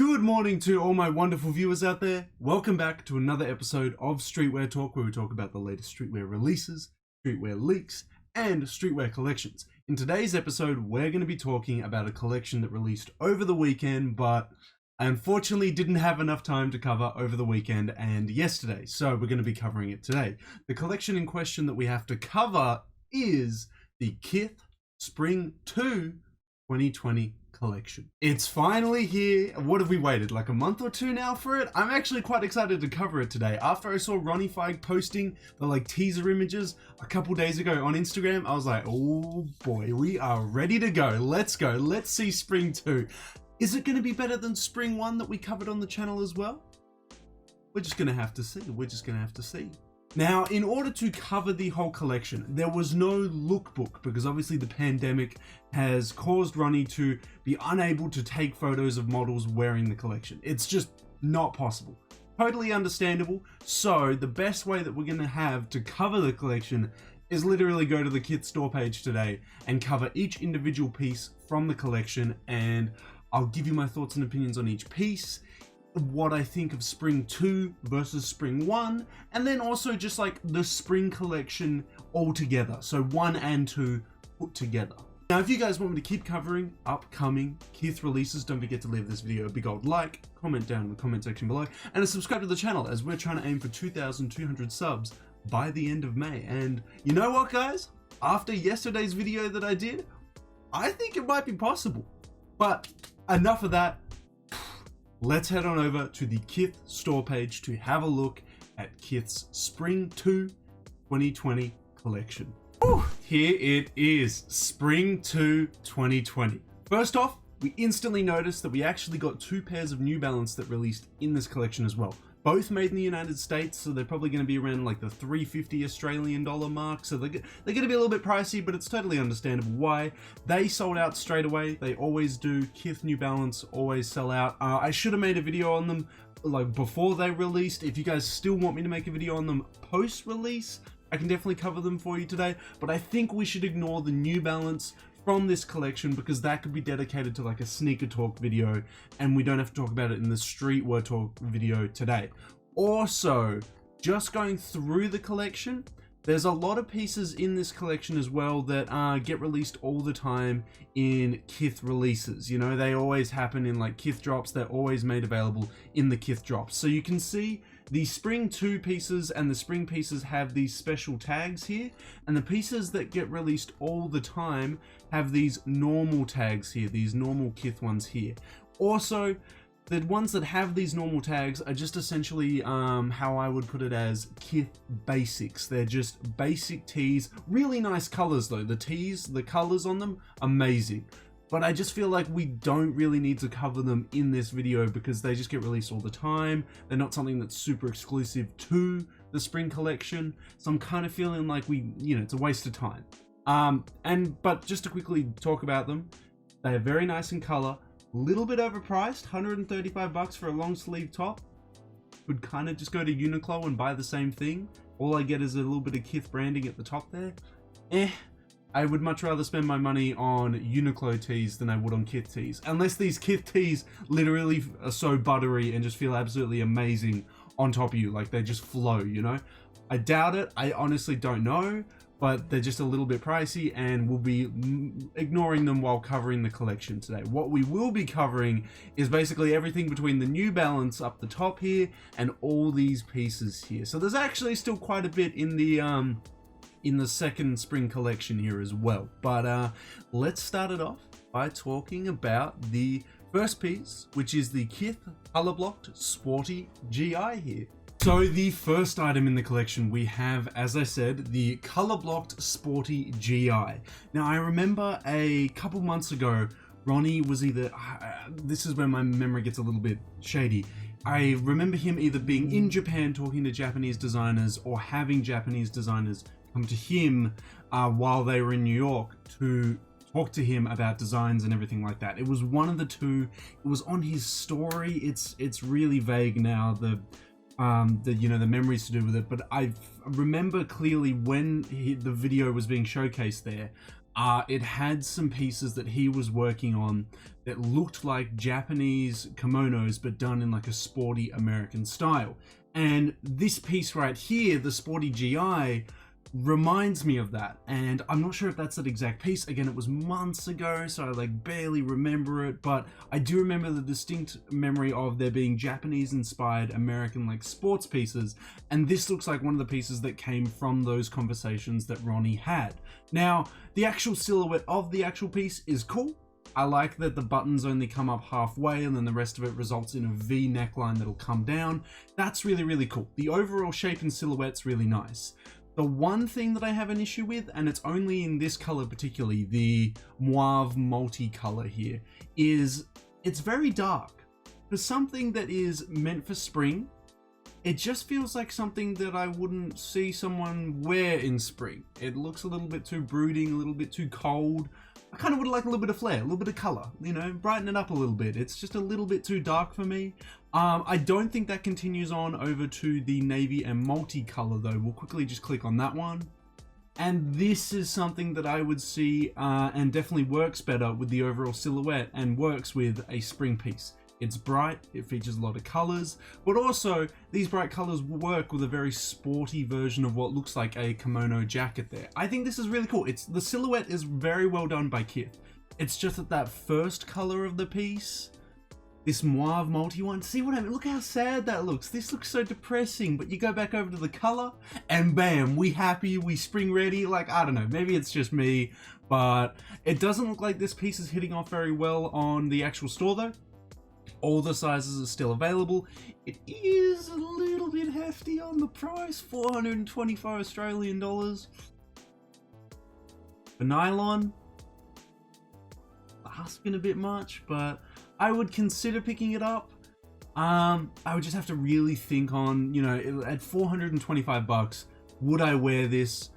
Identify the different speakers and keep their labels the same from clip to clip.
Speaker 1: Good morning to all my wonderful viewers out there. Welcome back to another episode of Streetwear Talk, where we talk about the latest streetwear releases, streetwear leaks, and streetwear collections. In today's episode, we're going to be talking about a collection that released over the weekend, but I unfortunately didn't have enough time to cover over the weekend and yesterday, so we're going to be covering it today. The collection in question that we have to cover is the Kith Spring 2 2020 collection. It's finally here. What have we waited, like a month or two now for it? I'm actually quite excited to cover it today. After I saw Ronnie Feig posting the teaser images a couple days ago on Instagram, I was like, oh boy, we are ready to go. Let's go. Let's see Spring 2. Is it going to be better than Spring 1 that we covered on the channel as well? We're just going to have to see. Now, in order to cover the whole collection, there was no lookbook because obviously the pandemic has caused Ronnie to be unable to take photos of models wearing the collection. It's just not possible. Totally understandable. So the best way that we're going to have to cover the collection is literally go to the Kith store page today and cover each individual piece from the collection, and I'll give you my thoughts and opinions on each piece, what I think of Spring 2 versus Spring 1, and then also just the spring collection all together. So 1 and 2 put together. Now, if you guys want me to keep covering upcoming Kith releases, don't forget to leave this video a big old like, comment down in the comment section below, and subscribe to the channel as we're trying to aim for 2,200 subs by the end of May. And you know what, guys? After yesterday's video that I did, I think it might be possible. But enough of that. Let's head on over to the Kith store page to have a look at Kith's Spring 2 2020 collection. Whew, here it is, Spring 2 2020. First off, we instantly noticed that we actually got 2 pairs of New Balance that released in this collection as well. Both made in the United States, so they're probably going to be around the $350 Australian dollar mark. So they're going to be a little bit pricey, but it's totally understandable why. They sold out straight away. They always do. Kith New Balance always sell out. I should have made a video on them before they released. If you guys still want me to make a video on them post-release, I can definitely cover them for you today. But I think we should ignore the New Balance from this collection because that could be dedicated to a sneaker talk video, and we don't have to talk about it in the streetwear talk video today. Also, just going through the collection, there's a lot of pieces in this collection as well that get released all the time in Kith releases. You know, they always happen in Kith drops. They're always made available in the Kith drops. So you can see the Spring 2 pieces and the Spring pieces have these special tags here, and the pieces that get released all the time have these normal tags here, these normal Kith ones here. Also, the ones that have these normal tags are just essentially how I would put it as Kith basics. They're just basic tees, really nice colors though. The tees, the colors on them, amazing. But I just feel like we don't really need to cover them in this video because they just get released all the time. They're not something that's super exclusive to the spring collection. So I'm kind of feeling like it's a waste of time. But just to quickly talk about them, they are very nice in color, a little bit overpriced, $135 for a long sleeve top. Could kind of just go to Uniqlo and buy the same thing. All I get is a little bit of Kith branding at the top there. I would much rather spend my money on Uniqlo tees than I would on Kith tees. Unless these Kith tees literally are so buttery and just feel absolutely amazing on top of you. They just flow, you know? I doubt it. I honestly don't know. But they're just a little bit pricey, and we'll be ignoring them while covering the collection today. What we will be covering is basically everything between the New Balance up the top here and all these pieces here. So there's actually still quite a bit in the second spring collection here as well. But let's start it off by talking about the first piece, which is the Kith Color Blocked Sporty GI here. So the first item in the collection we have, as I said, the Color Blocked Sporty GI. Now I remember a couple months ago, Ronnie was either, this is where my memory gets a little bit shady. I remember him either being in Japan talking to Japanese designers or having Japanese designers come to him while they were in New York to talk to him about designs and everything like that. It was one of the two. It was on his story. It's really vague now, the memories to do with it, but I remember clearly when the video was being showcased there, It had some pieces that he was working on that looked like Japanese kimonos, but done in like a sporty American style. And this piece right here, the Sporty GI, reminds me of that. And I'm not sure if that's that exact piece. Again, it was months ago, so I like barely remember it, but I do remember the distinct memory of there being Japanese inspired American like sports pieces. And this looks like one of the pieces that came from those conversations that Ronnie had. Now, the actual silhouette of the actual piece is cool. I like that the buttons only come up halfway and then the rest of it results in a V neckline that'll come down. That's really, really cool. The overall shape and silhouette's really nice. The one thing that I have an issue with, and it's only in this color particularly, the Mauve multi-color here, is it's very dark. For something that is meant for spring, it just feels like something that I wouldn't see someone wear in spring. It looks a little bit too brooding, a little bit too cold. I kind of would like a little bit of flair, a little bit of color, you know, brighten it up a little bit. It's just a little bit too dark for me. I don't think that continues on over to the navy and multicolor though. We'll quickly just click on that one. And this is something that I would see and definitely works better with the overall silhouette and works with a spring piece. It's bright, it features a lot of colors, but also these bright colors work with a very sporty version of what looks like a kimono jacket there. I think this is really cool. The silhouette is very well done by Kith. It's just that first color of the piece, this Mauve multi one, see what I mean? Look how sad that looks. This looks so depressing, but you go back over to the color and bam, we happy, we spring ready. Like, I don't know, maybe it's just me, but it doesn't look like this piece is hitting off very well on the actual store though. All the sizes are still available. It is a little bit hefty on the price, 424 Australian dollars. For nylon, asking a bit much, but I would consider picking it up. I would just have to really think on, you know, at 425 bucks, would I wear this?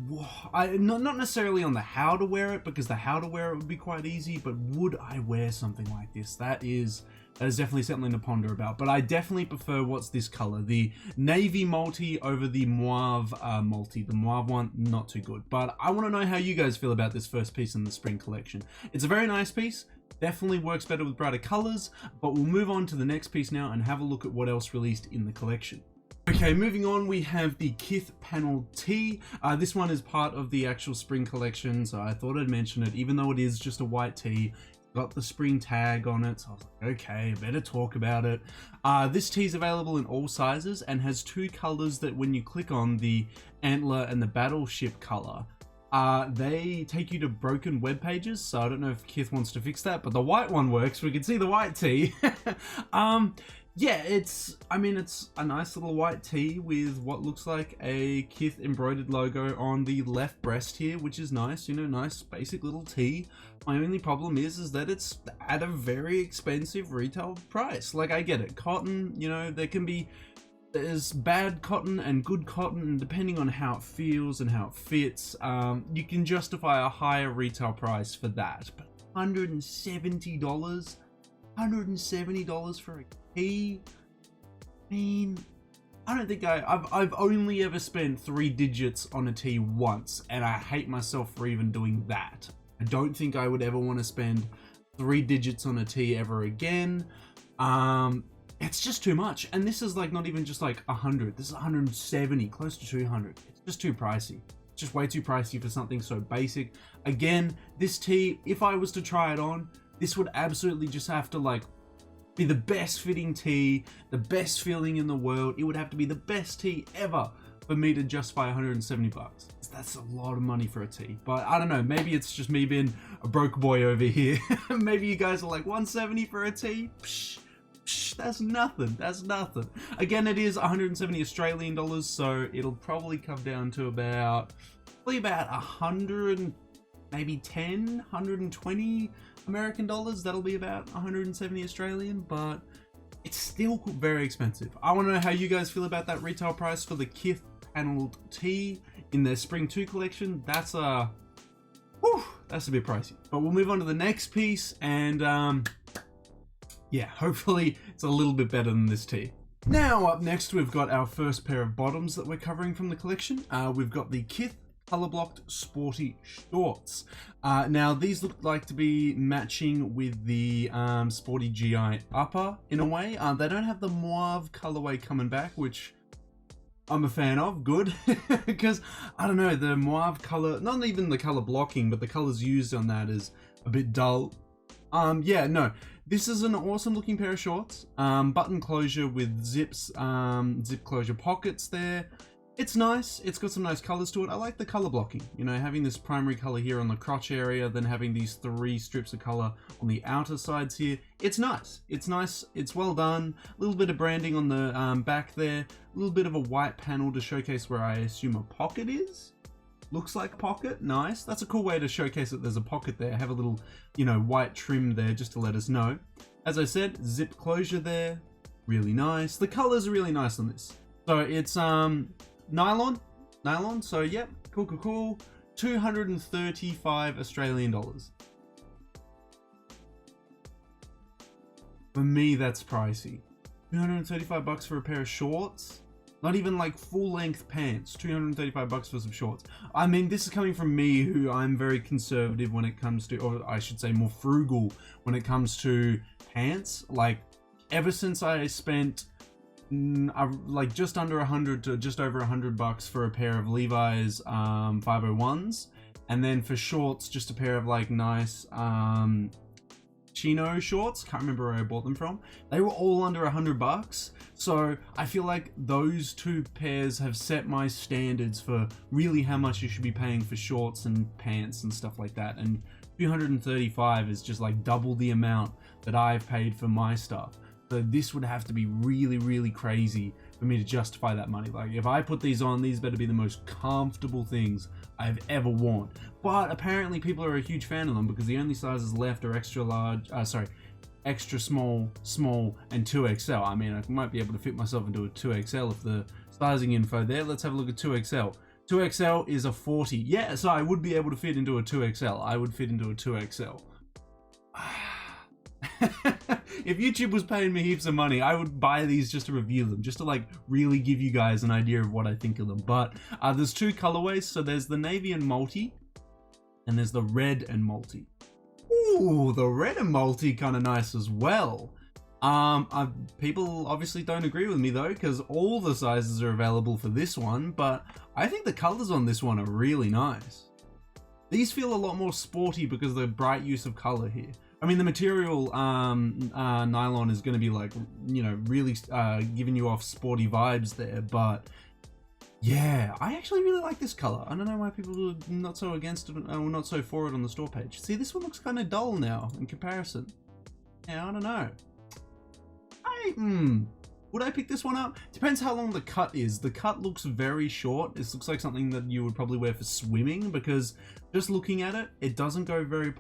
Speaker 1: Not necessarily on the how to wear it, because the how to wear it would be quite easy, but would I wear something like this? That is definitely something to ponder about. But I definitely prefer what's this color, the navy multi over the Mauve multi. The Mauve one, not too good. But I want to know how you guys feel about this first piece in the spring collection. It's a very nice piece. Definitely works better with brighter colors, but we'll move on to the next piece now and have a look at what else released in the collection. Okay, moving on, we have the Kith panel tee. This one is part of the actual spring collection, so I thought I'd mention it, even though it is just a white tee. Got the spring tag on it, so I was like, okay, I better talk about it. This tee is available in all sizes and has two colors that when you click on, the antler and the battleship color, they take you to broken web pages, so I don't know if Kith wants to fix that, but the white one works. We can see the white tee. Yeah, it's a nice little white tee with what looks like a Kith embroidered logo on the left breast here, which is nice, you know, nice basic little tee. My only problem is that it's at a very expensive retail price. Like, I get it, cotton, you know, there's bad cotton and good cotton, and depending on how it feels and how it fits, you can justify a higher retail price for that. But $170? $170 for a tee? I mean, I don't think I've only ever spent 3 digits on a tee once, and I hate myself for even doing that. I don't think I would ever want to spend 3 digits on a tee ever again. It's just too much, and this is like not even just like 100. This is 170, close to 200. It's just too pricey. It's just way too pricey for something so basic. Again, this tee, if I was to try it on, this would absolutely just have to like be the best fitting tee, the best feeling in the world. It would have to be the best tee ever for me to justify 170 bucks. That's a lot of money for a tee, but I don't know, maybe it's just me being a broke boy over here. Maybe you guys are like, 170 for a tee? Psh, psh, that's nothing, that's nothing. Again, it is 170 Australian dollars, so it'll probably come down to probably about 100, maybe 10, 120 American dollars. That'll be about 170 Australian, but it's still very expensive. I want to know how you guys feel about that retail price for the Kith paneled tee in their Spring 2 collection. That's a bit pricey. But we'll move on to the next piece, and yeah, hopefully it's a little bit better than this tee. Now up next, we've got our first pair of bottoms that we're covering from the collection. We've got the Kith color blocked sporty shorts. Now these look like to be matching with the Sporty GI upper in a way. They don't have the mauve colorway coming back, which I'm a fan of. Good. Because I don't know, the mauve color, not even the color blocking, but the colors used on that is a bit dull. Yeah, no, this is an awesome looking pair of shorts. Button closure with zips, zip closure pockets there. It's nice. It's got some nice colors to it. I like the color blocking, you know, having this primary color here on the crotch area, then having these 3 strips of color on the outer sides here. It's nice. It's nice. It's well done. A little bit of branding on the back there. A little bit of a white panel to showcase where I assume a pocket is. Looks like pocket. Nice. That's a cool way to showcase that there's a pocket there. Have a little, you know, white trim there just to let us know. As I said, zip closure there. Really nice. The colors are really nice on this. So it's nylon, so yep, cool. 235 Australian dollars. For me, that's pricey. 235 bucks for a pair of shorts. Not even like full length pants. 235 bucks for some shorts. I mean, this is coming from me, who I'm very conservative when it comes to, or I should say more frugal when it comes to pants. Like, ever since I spent like just under 100 to just over 100 bucks for a pair of Levi's 501s, and then for shorts just a pair of like nice chino shorts. Can't remember where I bought them from. They were all under 100 bucks, so I feel like those 2 pairs have set my standards for really how much you should be paying for shorts and pants and stuff like that. And 235 is just like double the amount that I've paid for my stuff. So this would have to be really, really crazy for me to justify that money. Like, if I put these on, these better be the most comfortable things I've ever worn. But apparently people are a huge fan of them because the only sizes left are extra large, extra small, small, and 2XL. I mean, I might be able to fit myself into a 2XL if the sizing info there. Let's have a look at 2XL. 2XL is a 40. Yeah, so I would be able to fit into a 2XL. I would fit into a 2XL. If YouTube was paying me heaps of money, I would buy these just to review them, just to like really give you guys an idea of what I think of them. But there's 2 colorways, so there's the navy and multi, and there's the red and multi. Ooh, the red and multi kind of nice as well. People obviously don't agree with me though, because all the sizes are available for this one, but I think the colors on this one are really nice. These feel a lot more sporty because of the bright use of color here. I mean, the material nylon is going to be like, you know, really giving you off sporty vibes there. But yeah, I actually really like this color. I don't know why people are not so against it or not so for it on the store page. See, this one looks kind of dull now in comparison. Yeah, I don't know. Would I pick this one up? Depends how long the cut is. The cut looks very short. This looks like something that you would probably wear for swimming, because just looking at it, it doesn't go very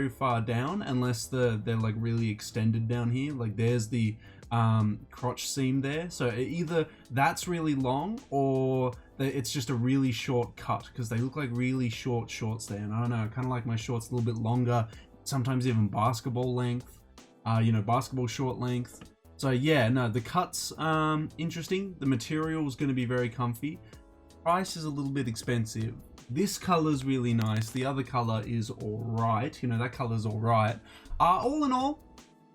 Speaker 1: far down unless they're like really extended down here. Like there's the crotch seam there. So either that's really long or it's just a really short cut, because they look like really short shorts there. And I don't know, I kind of like my shorts a little bit longer, sometimes even basketball length, you know, basketball short length. So yeah, no, the cut's interesting. The material is going to be very comfy. Price is a little bit expensive. This color's really nice. The other color is alright. You know, that color's alright. All in all,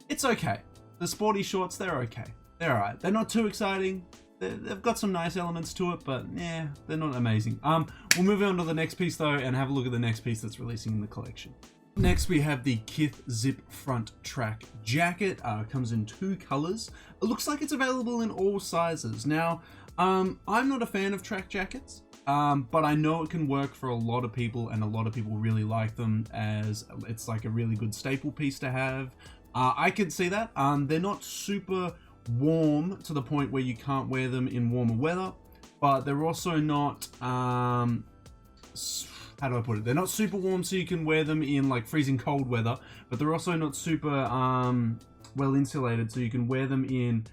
Speaker 1: it's okay. The sporty shorts, they're okay. They're alright. They're not too exciting. They've got some nice elements to it, but yeah, they're not amazing. We'll move on to the next piece though, and have a look at the next piece that's releasing in the collection. Next we have the Kith Zip Front Track Jacket. It comes in 2 colors. It looks like it's available in all sizes. Now, I'm not a fan of track jackets, but I know it can work for a lot of people, and a lot of people really like them, as it's like a really good staple piece to have. I can see that. They're not super warm to the point where you can't wear them in warmer weather, but they're also not, how do I put it? They're not super warm so you can wear them in like freezing cold weather, but they're also not super well insulated so you can wear them in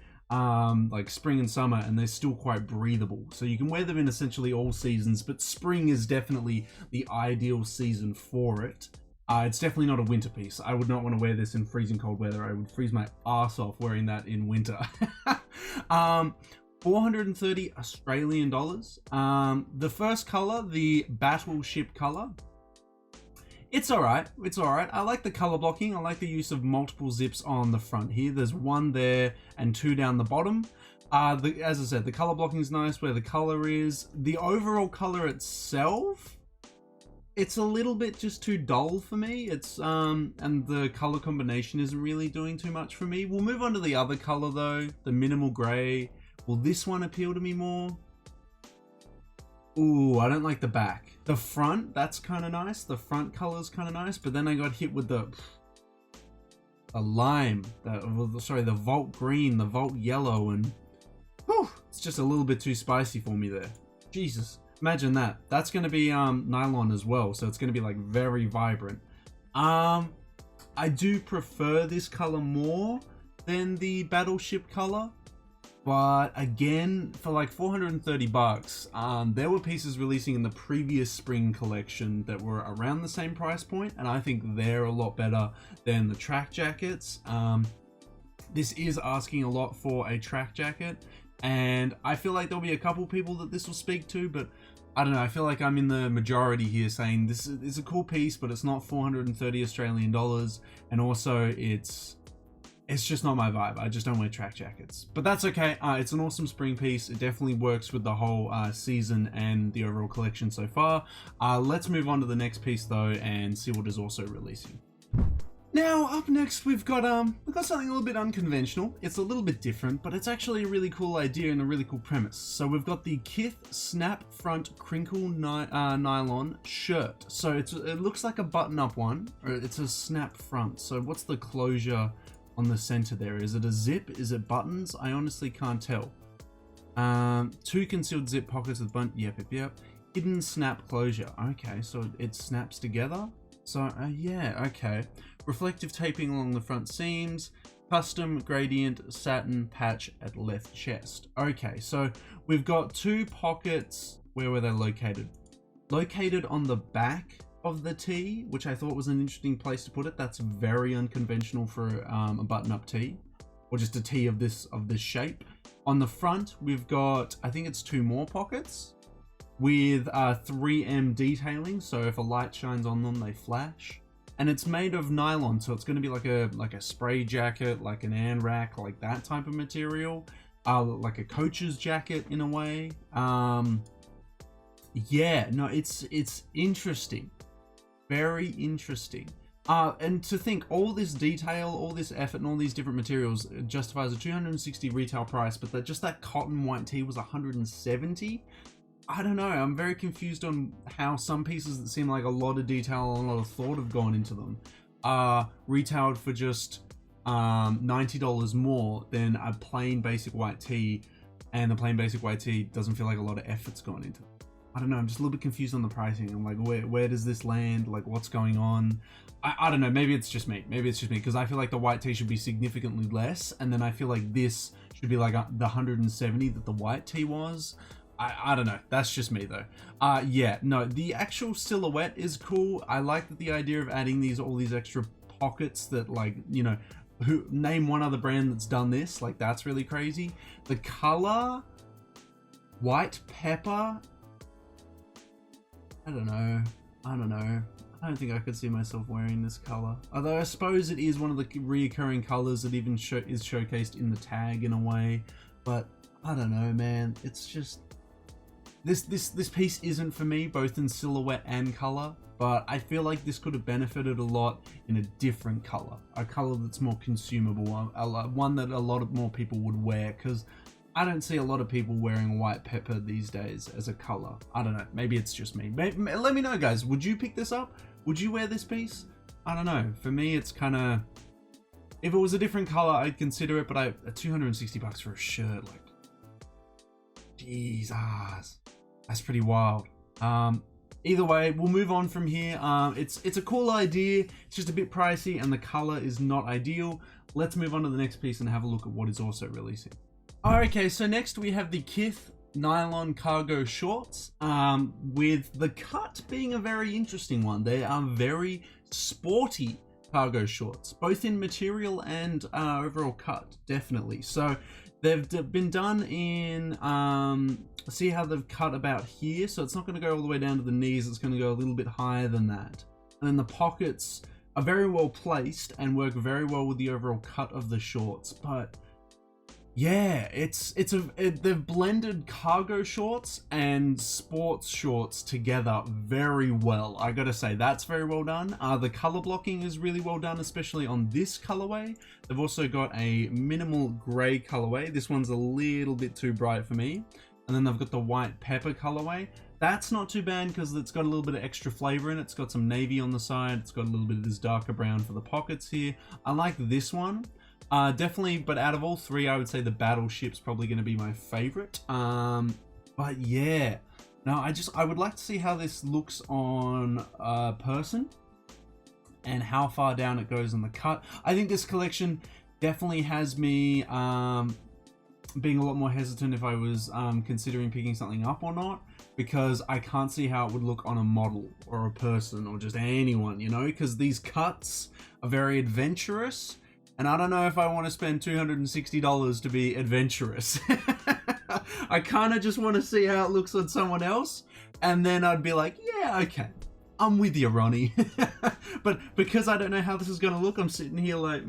Speaker 1: like spring and summer, and they're still quite breathable. So you can wear them in essentially all seasons, but spring is definitely the ideal season for it. It's definitely not a winter piece. I would not want to wear this in freezing cold weather. I would freeze my ass off wearing that in winter. 430 Australian dollars. The first color, the battleship color, it's alright. It's alright. I like the color blocking. I like the use of multiple zips on the front here. There's one there and two down the bottom. As I said, the color blocking is nice where the color is. The overall color itself, it's a little bit just too dull for me. It's and the color combination isn't really doing too much for me. We'll move on to the other color though, the minimal gray. Will this one appeal to me more? Ooh, I don't like the back. The front, that's kind of nice. The front color's kind of nice, but then I got hit with the lime, the Vault green, the Vault yellow, and whew, it's just a little bit too spicy for me there. Jesus, imagine that. That's going to be nylon as well, so it's going to be like very vibrant. I do prefer this color more than the battleship color. But again, for like 430 bucks, there were pieces releasing in the previous spring collection that were around the same price point, and I think they're a lot better than the track jackets. This is asking a lot for a track jacket, and I feel like there'll be a couple people that this will speak to, but I don't know, I feel like I'm in the majority here saying this is a cool piece, but it's not 430 Australian dollars, and also it's just not my vibe. I just don't wear track jackets. But that's okay. It's an awesome spring piece. It definitely works with the whole season and the overall collection so far. Let's move on to the next piece though and see what is also releasing. Now, up next, we've got something a little bit unconventional. It's a little bit different, but it's actually a really cool idea and a really cool premise. So we've got the Kith Snap Front Crinkle Nylon shirt. So it looks like a button-up one, or it's a snap front. So what's the closure on the center there? Is it a zip? Is it buttons? I honestly can't tell. Two concealed zip pockets with yep. Hidden snap closure. Okay, so it snaps together. So yeah, okay. Reflective taping along the front seams. Custom gradient satin patch at left chest. Okay, so we've got two pockets. Where were they located? Located on the back of the tee, which I thought was an interesting place to put it. That's very unconventional for a button-up tee, or just a tee of this shape. On the front, we've got, I think it's two more pockets with 3M detailing, so if a light shines on them, they flash. And it's made of nylon, so it's going to be like a spray jacket, like an anorak, like that type of material, like a coach's jacket in a way. Yeah, no, it's interesting. Very interesting. And to think all this detail, all this effort, and all these different materials justifies a $260 retail price, but that cotton white tee was $170. I don't know. I'm very confused on how some pieces that seem like a lot of detail and a lot of thought have gone into them are retailed for just $90 more than a plain basic white tee, and the plain basic white tee doesn't feel like a lot of effort's gone into it. I don't know, I'm just a little bit confused on the pricing. I'm like, where does this land? Like, what's going on? I don't know, maybe it's just me, because I feel like the white tee should be significantly less, and then I feel like this should be like the 170 that the white tee was. I don't know, that's just me though. Yeah, no, the actual silhouette is cool. I like the idea of adding all these extra pockets that, like, you know, name one other brand that's done this, like that's really crazy. The color, white pepper, I don't know. I don't think I could see myself wearing this color. Although I suppose it is one of the reoccurring colors that even is showcased in the tag in a way. But I don't know, man. It's just this piece isn't for me, both in silhouette and color. But I feel like this could have benefited a lot in a different color, a color that's more consumable, one that a lot of more people would wear, because I don't see a lot of people wearing white pepper these days as a color. I don't know. Maybe it's just me. Let me know, guys. Would you pick this up? Would you wear this piece? I don't know. For me, it's kind of... If it was a different color, I'd consider it, but 260 bucks for a shirt, like... Jesus. That's pretty wild. Either way, we'll move on from here. It's a cool idea. It's just a bit pricey, and the color is not ideal. Let's move on to the next piece and have a look at what is also releasing. Okay, so next we have the Kith nylon cargo shorts, with the cut being a very interesting one. They are very sporty cargo shorts, both in material and overall cut, definitely. So they've been done in, see how they've cut about here? So it's not going to go all the way down to the knees, it's going to go a little bit higher than that. And then the pockets are very well placed and work very well with the overall cut of the shorts. But yeah, they've blended cargo shorts and sports shorts together very well. I gotta say, that's very well done. The color blocking is really well done, especially on this colorway. They've also got a minimal gray colorway. This one's a little bit too bright for me. And then they've got the white pepper colorway. That's not too bad because it's got a little bit of extra flavor in it. It's got some navy on the side. It's got a little bit of this darker brown for the pockets here. I like this one. Definitely, but out of all three, I would say the Battleship's probably going to be my favorite. But yeah, no, I would like to see how this looks on a person and how far down it goes in the cut. I think this collection definitely has me being a lot more hesitant if I was considering picking something up or not, because I can't see how it would look on a model or a person or just anyone, you know, because these cuts are very adventurous. And I don't know if I want to spend $260 to be adventurous. I kind of just want to see how it looks on someone else. And then I'd be like, yeah, okay, I'm with you, Ronnie. But because I don't know how this is going to look, I'm sitting here like,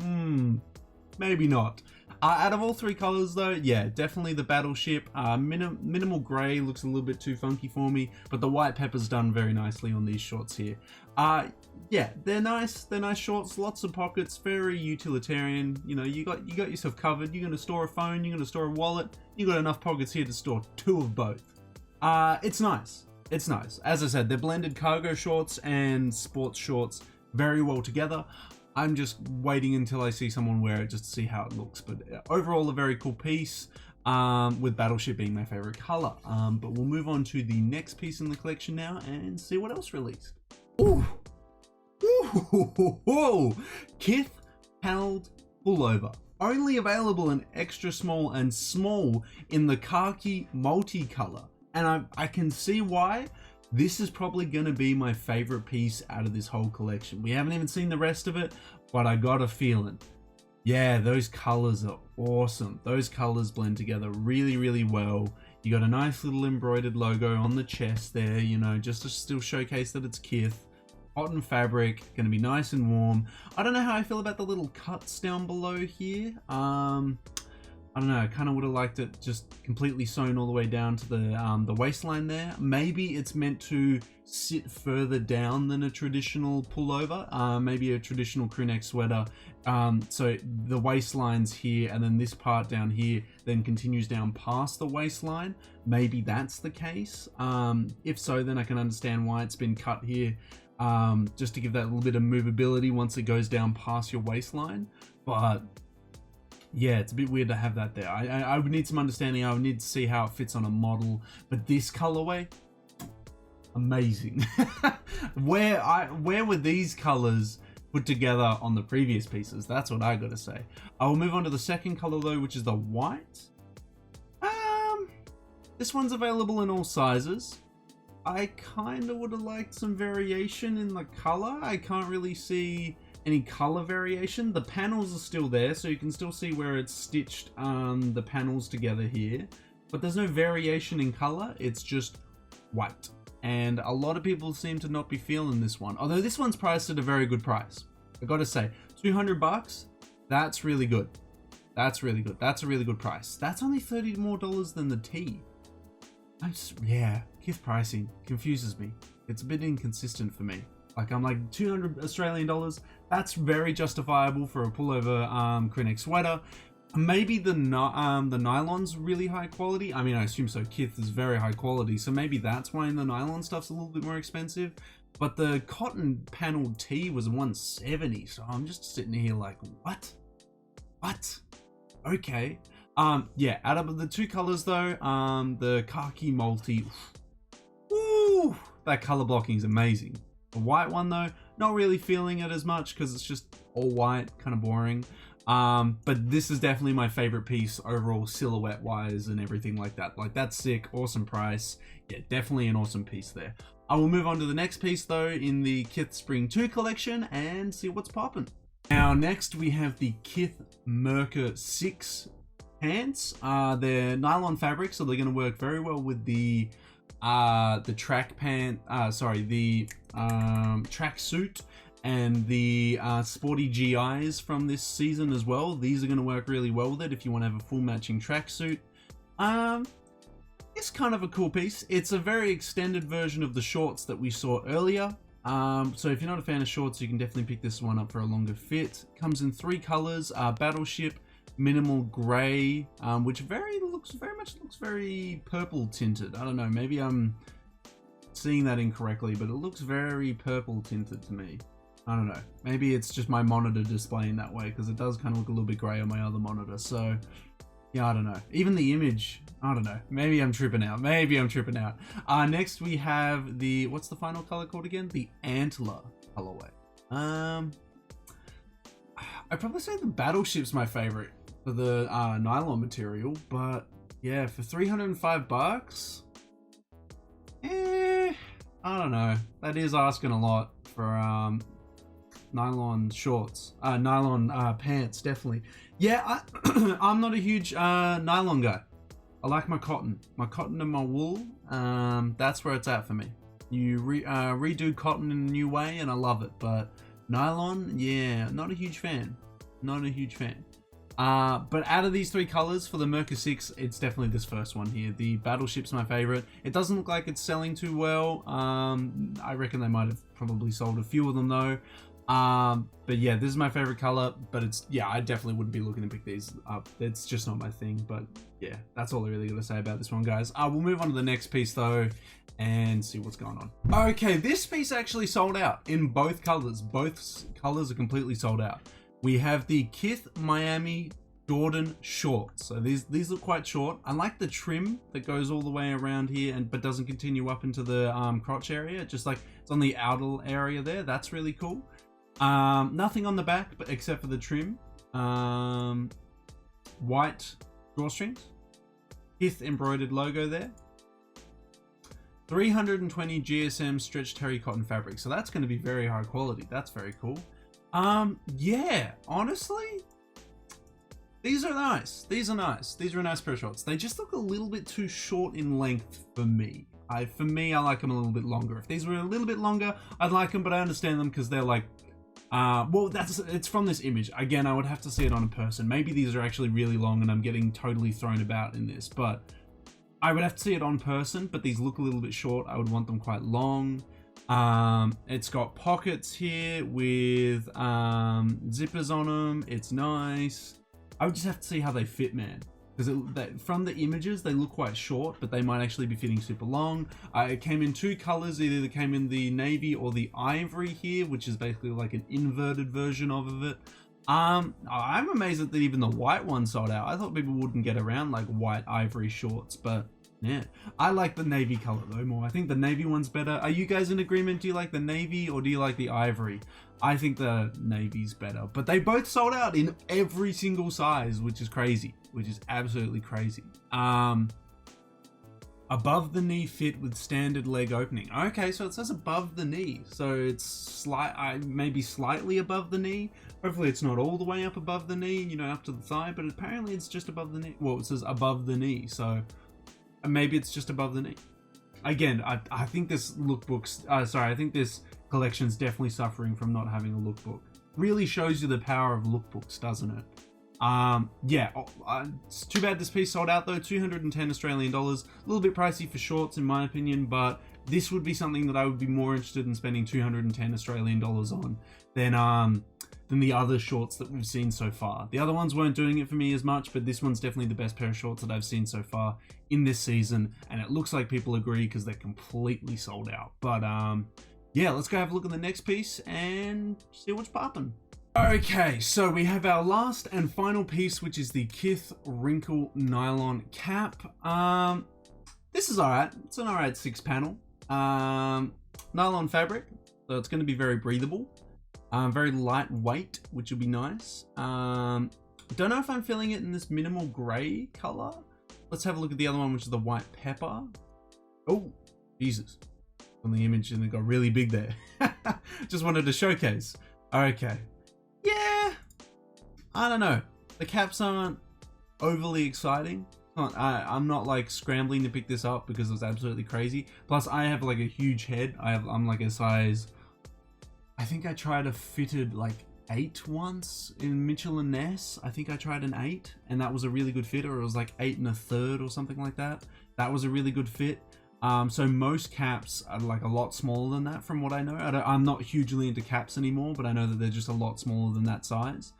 Speaker 1: maybe not. Out of all three colors though, yeah, definitely the Battleship. Minimal gray looks a little bit too funky for me, but the white pepper's done very nicely on these shorts here. Yeah, they're nice shorts, lots of pockets, very utilitarian. You know, you got yourself covered. You're gonna store a phone, you're gonna store a wallet, you got enough pockets here to store two of both. It's nice. It's nice. As I said, they're blended cargo shorts and sports shorts very well together. I'm just waiting until I see someone wear it just to see how it looks. But overall, a very cool piece, with Battleship being my favorite color. But we'll move on to the next piece in the collection now and see what else released. Ooh. Ooh. Kith paneled pullover. Only available in extra small and small in the khaki multicolor. And I can see why. This is probably going to be my favorite piece out of this whole collection. We haven't even seen the rest of it, but I got a feeling. Yeah, those colors are awesome. Those colors blend together really, really well. You got a nice little embroidered logo on the chest there, you know, just to still showcase that it's Kith. Cotton fabric, going to be nice and warm. I don't know how I feel about the little cuts down below here. I don't know, I kind of would have liked it just completely sewn all the way down to the waistline there. Maybe it's meant to sit further down than a traditional pullover, maybe a traditional crew neck sweater. So the waistline's here, and then this part down here then continues down past the waistline. Maybe that's the case. If so, then I can understand why it's been cut here, just to give that little bit of movability once it goes down past your waistline. But yeah, it's a bit weird to have that there. I would need some understanding. I would need to see how it fits on a model. But this colorway, amazing. Where were these colors put together on the previous pieces? That's what I gotta say. I will move on to the second color though, which is the white. This one's available in all sizes. I kind of would have liked some variation in the color. I can't really see any color variation. The panels are still there, so you can still see where it's stitched the panels together here, but there's no variation in color. It's just white, and a lot of people seem to not be feeling this one, although this one's priced at a very good price. I gotta say, $200, that's really good. That's really good. That's a really good price. That's only $30 more than the tee. Yeah, Kith pricing confuses me. It's a bit inconsistent for me. Like, I'm like, 200 Australian dollars, that's very justifiable for a pullover crew neck sweater. Maybe the nylon's really high quality. I mean, I assume so. Kith is very high quality, so maybe that's why the nylon stuff's a little bit more expensive. But the cotton panel tee was $170, so I'm just sitting here like, what? Okay. Yeah, out of the two colors though, the khaki multi, woo, that color blocking is amazing. The white one though, not really feeling it as much because it's just all white, kind of boring. But this is definitely my favorite piece overall, silhouette wise and everything like that. Like, that's sick, awesome price. Yeah, definitely an awesome piece there. I will move on to the next piece though in the Kith Spring 2 collection and see what's popping. Now next we have the Kith Merker 6 pants. They're nylon fabric, so they're going to work very well with the track pant, the track suit and the Sporty GIs from this season as well. These are going to work really well with it if you want to have a full matching tracksuit. It's kind of a cool piece. It's a very extended version of the shorts that we saw earlier. So if you're not a fan of shorts, you can definitely pick this one up for a longer fit. Comes in 3 colors: Battleship, Minimal Gray, which looks very purple tinted. I don't know, maybe I'm seeing that incorrectly, but it looks very purple tinted to me. I don't know, maybe it's just my monitor displaying that way, because it does kind of look a little bit gray on my other monitor. So yeah, I don't know, even the image, I don't know, maybe I'm tripping out. Next we have the, what's the final color called again? The Antler colorway. I'd probably say the Battleship's my favorite for the nylon material, but yeah, for 305 bucks, I don't know, that is asking a lot for nylon shorts, nylon pants, definitely. Yeah, I'm not a huge nylon guy. I like my cotton and my wool. That's where it's at for me. You redo cotton in a new way and I love it, but nylon, yeah, not a huge fan. But out of these 3 colors for the Merker 6, it's definitely this first one here. The Battleship's my favorite. It doesn't look like it's selling too well. I reckon they might have probably sold a few of them though. But yeah, this is my favorite color, but it's, yeah, I definitely wouldn't be looking to pick these up. It's just not my thing, but yeah, that's all I really gotta say about this one, guys. We'll move on to the next piece though and see what's going on. Okay, this piece actually sold out in both colors. Both colors are completely sold out. We have the Kith Miami Jordan shorts. So these look quite short. I like the trim that goes all the way around here but doesn't continue up into the crotch area. Just like it's on the outer area there. That's really cool. Nothing on the back, but except for the trim. White drawstrings. Kith embroidered logo there. 320 GSM stretch terry cotton fabric. So that's going to be very high quality. That's very cool. Yeah, honestly, these are nice. These are a nice pair of shorts. They just look a little bit too short in length for me. I like them a little bit longer. If these were a little bit longer, I'd like them, but I understand them because they're like, well, it's from this image. Again, I would have to see it on a person. Maybe these are actually really long and I'm getting totally thrown about in this, but I would have to see it on person, but these look a little bit short. I would want them quite long. It's got pockets here with zippers on them. It's nice. I would just have to see how they fit, man, because from the images they look quite short, but they might actually be fitting super long. It came in 2 colors. Either it came in the navy or the ivory here, which is basically like an inverted version of it. I'm amazed that even the white one sold out. I thought people wouldn't get around like white ivory shorts, but yeah, I like the navy color though more. I think the navy one's better. Are you guys in agreement? Do you like the navy or do you like the ivory? I think the navy's better, but they both sold out in every single size, which is crazy, which is absolutely crazy. Above the knee fit with standard leg opening. Okay, so it says above the knee, so it's maybe slightly above the knee. Hopefully it's not all the way up above the knee, you know, up to the thigh, but apparently it's just above the knee. Well, it says above the knee, so maybe it's just above the knee. Again, I think this I think this collection's definitely suffering from not having a lookbook. Really shows you the power of lookbooks, doesn't it? Yeah, it's too bad this piece sold out though. 210 Australian dollars. A little bit pricey for shorts in my opinion, but this would be something that I would be more interested in spending 210 Australian dollars on than the other shorts that we've seen so far. The other ones weren't doing it for me as much, but this one's definitely the best pair of shorts that I've seen so far in this season, and it looks like people agree because they're completely sold out. But yeah, let's go have a look at the next piece and see what's popping. Okay, so we have our last and final piece, which is the Kith Wrinkle Nylon Cap. This is alright. It's an alright 6-panel. Nylon fabric, so it's going to be very breathable. Very lightweight, which will be nice. Don't know if I'm feeling it in this minimal gray color. Let's have a look at the other one, which is the white pepper. Oh, Jesus. on the image and it got really big there. Just wanted to showcase. Okay. Yeah. I don't know. The caps aren't overly exciting. I'm not like scrambling to pick this up because it's absolutely crazy. Plus I have like a huge head. I'm like a size, I think I tried a fitted like 8 once in Mitchell & Ness. I think I tried an 8 and that was a really good fit, or it was like 8 1/3 or something like that. That was a really good fit. So most caps are like a lot smaller than that from what I know. I'm not hugely into caps anymore, but I know that they're just a lot smaller than that size.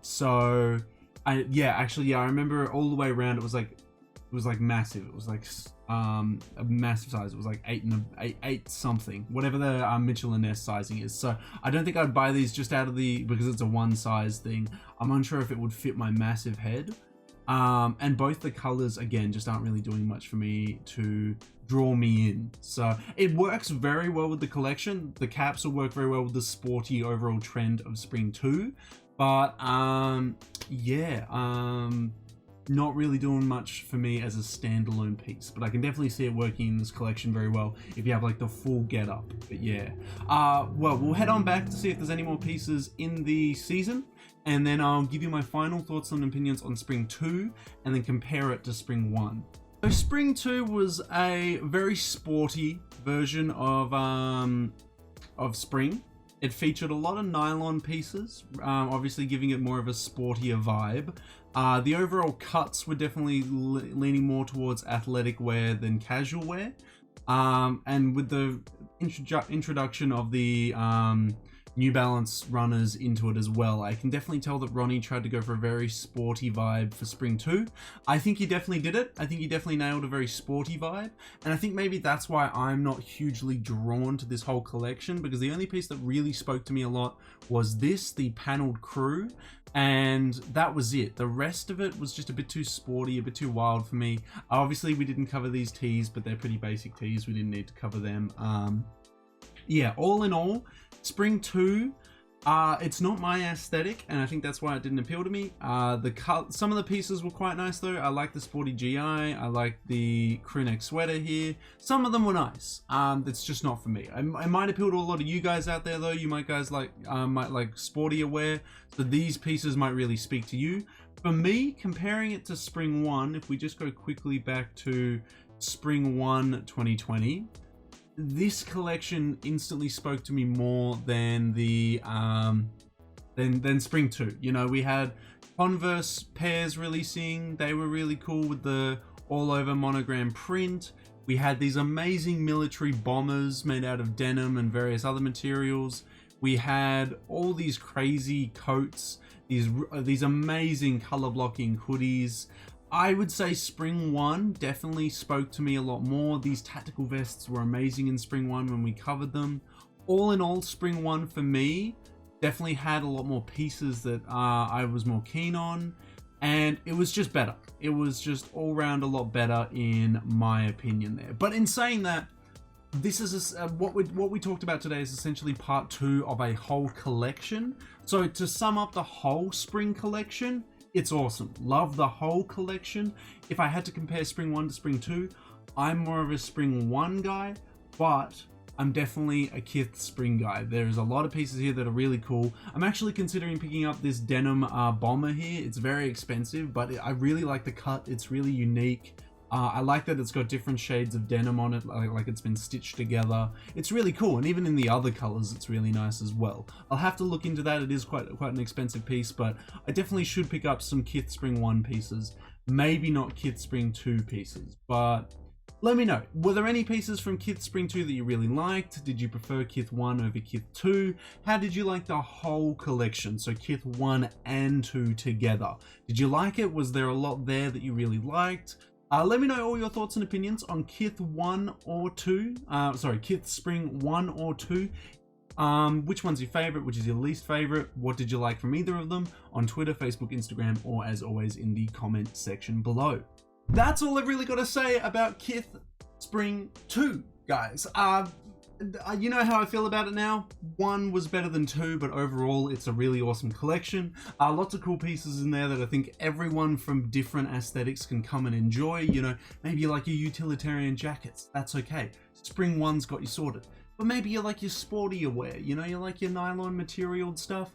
Speaker 1: So I remember all the way around it was like massive. It was like a massive size. It was like 8 something, whatever the Mitchell & Ness sizing is. So I don't think I'd buy these just because it's a one size thing. I'm unsure if it would fit my massive head. And both the colors again just aren't really doing much for me to draw me in. So it works very well with the collection. The caps will work very well with the sporty overall trend of spring 2, but not really doing much for me as a standalone piece, but I can definitely see it working in this collection very well if you have like the full get up. But yeah, well, we'll head on back to see if there's any more pieces in the season, and then I'll give you my final thoughts and opinions on spring 2 and then compare it to spring 1. So spring 2 was a very sporty version of spring. It featured a lot of nylon pieces, obviously giving it more of a sportier vibe. The overall cuts were definitely leaning more towards athletic wear than casual wear. And with the introduction of the New Balance runners into it as well, I can definitely tell that Ronnie tried to go for a very sporty vibe for spring 2. I think he definitely did it. I think he definitely nailed a very sporty vibe, and I think maybe that's why I'm not hugely drawn to this whole collection, because the only piece that really spoke to me a lot was the paneled crew, and that was it. The rest of it was just a bit too sporty, a bit too wild for me. Obviously we didn't cover these tees, but they're pretty basic tees. We didn't need to cover them. Yeah, all in all, spring 2, it's not my aesthetic, and I think that's why it didn't appeal to me. Some of the pieces were quite nice though. I like the Sporty GI, I like the crew neck sweater here. Some of them were nice. That's just not for me. It might appeal to a lot of you guys out there though. You might like sportier wear, so these pieces might really speak to you. For me, comparing it to spring 1, if we just go quickly back to spring 1 2020, this collection instantly spoke to me more than the than spring 2. You know, we had Converse pairs releasing. They were really cool with the all over monogram print. We had these amazing military bombers made out of denim and various other materials. We had all these crazy coats, these amazing color blocking hoodies. I would say spring 1 definitely spoke to me a lot more. These tactical vests were amazing in spring 1 when we covered them. All in all, spring 1 for me definitely had a lot more pieces that I was more keen on, and it was just better. It was just all round a lot better in my opinion there. But in saying that, this is what we talked about today is essentially part 2 of a whole collection. So to sum up the whole spring collection, it's awesome. Love the whole collection. If I had to compare spring 1 to spring 2, I'm more of a spring 1 guy, but I'm definitely a Kith spring guy. There's a lot of pieces here that are really cool. I'm actually considering picking up this denim bomber here. It's very expensive, but I really like the cut. It's really unique. I like that it's got different shades of denim on it, like it's been stitched together. It's really cool, and even in the other colors, it's really nice as well. I'll have to look into that. It is quite an expensive piece, but I definitely should pick up some Kith Spring 1 pieces. Maybe not Kith Spring 2 pieces, but let me know. Were there any pieces from Kith Spring 2 that you really liked? Did you prefer Kith 1 over Kith 2? How did you like the whole collection? So Kith 1 and 2 together. Did you like it? Was there a lot there that you really liked? Let me know all your thoughts and opinions on Kith 1 or 2. Kith Spring 1 or 2. Which one's your favorite? Which is your least favorite? What did you like from either of them? On Twitter, Facebook, Instagram, or as always in the comment section below. That's all I've really got to say about Kith Spring 2, guys. You know how I feel about it now. One was better than two, but overall it's a really awesome collection. Lots of cool pieces in there that I think everyone from different aesthetics can come and enjoy. You know, maybe you like your utilitarian jackets, that's okay. Spring one's got you sorted. But maybe you like your sportier wear, you know, you like your nylon material stuff.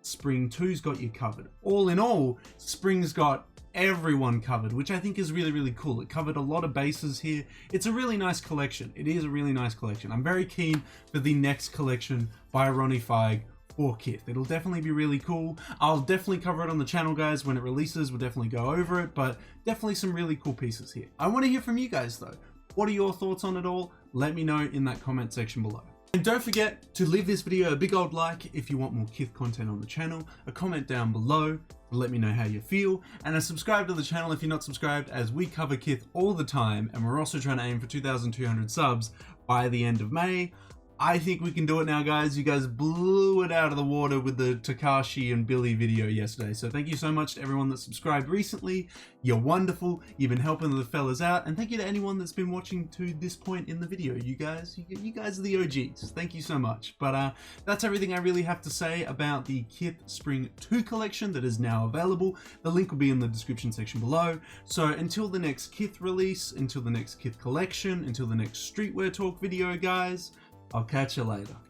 Speaker 1: Spring 2's got you covered. All in all, Spring's got everyone covered, which I think is really, really cool. It covered a lot of bases here. It's a really nice collection. It is a really nice collection. I'm very keen for the next collection by Ronnie Feig for Kith. It'll definitely be really cool. I'll definitely cover it on the channel, guys. When it releases, we'll definitely go over it, but definitely some really cool pieces here. I want to hear from you guys though. What are your thoughts on it all? Let me know in that comment section below. And don't forget to leave this video a big old like if you want more Kith content on the channel, a comment down below to let me know how you feel, and a subscribe to the channel if you're not subscribed, as we cover Kith all the time, and we're also trying to aim for 2,200 subs by the end of May. I think we can do it now, guys. You guys blew it out of the water with the Takashi and Billy video yesterday. So thank you so much to everyone that subscribed recently. You're wonderful. You've been helping the fellas out. And thank you to anyone that's been watching to this point in the video. You guys are the OGs. Thank you so much. But that's everything I really have to say about the Kith Spring 2 collection that is now available. The link will be in the description section below. So until the next Kith release, until the next Kith collection, until the next Streetwear Talk video, guys, I'll catch you later.